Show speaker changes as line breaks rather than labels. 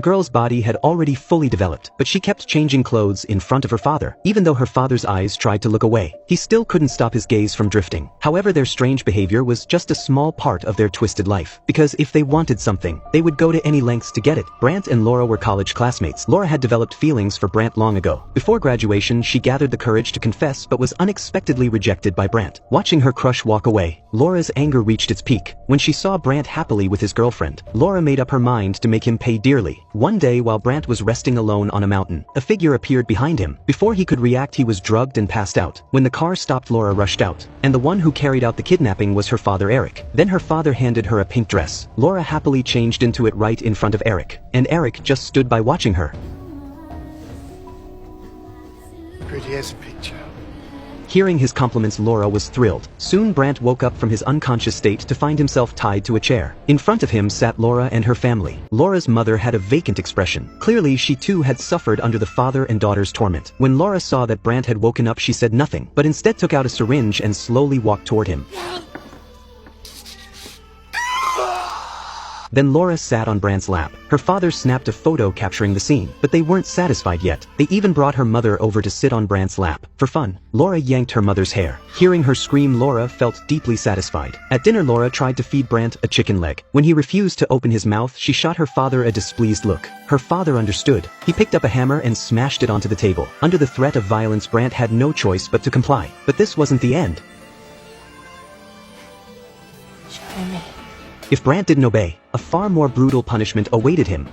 girl's body had already fully developed, but she kept changing clothes in front of her father. Even though her father's eyes tried to look away, he still couldn't stop his gaze from drifting. However, their strange behavior was just a small part of their twisted life. Because if they wanted something, they would go to any lengths to get it. Brant and Laura were college classmates. Laura had developed feelings for Brant long ago. Before graduation, she gathered the courage to confess but was unexpectedly rejected by Brant. Watching her crush walk away, Laura's anger reached its peak. When she saw Brant happily with his girlfriend, Laura made up her mind to make him pay dearly. One day, while Brant was resting alone on a mountain, a figure appeared behind him. Before he could react, he was drugged and passed out. When the car stopped, Laura rushed out, and the one who carried out the kidnapping was her father Eric. Then her father handed her a pink dress. Laura happily changed into it right in front of Eric, and Eric just stood by watching her.
Pretty as a picture.
Hearing his compliments, Laura was thrilled. Soon Brant woke up from his unconscious state to find himself tied to a chair. In front of him sat Laura and her family. Laura's mother had a vacant expression. Clearly, she too had suffered under the father and daughter's torment. When Laura saw that Brant had woken up, she said nothing, but instead took out a syringe and slowly walked toward him. Then Laura sat on Brant's lap. Her father snapped a photo capturing the scene, but they weren't satisfied yet. They even brought her mother over to sit on Brant's lap. For fun, Laura yanked her mother's hair. Hearing her scream, Laura felt deeply satisfied. At dinner, Laura tried to feed Brant a chicken leg. When he refused to open his mouth, she shot her father a displeased look. Her father understood. He picked up a hammer and smashed it onto the table. Under the threat of violence, Brant had no choice but to comply. But this wasn't the end.
Show me.
If Brant didn't obey, a far more brutal punishment awaited him.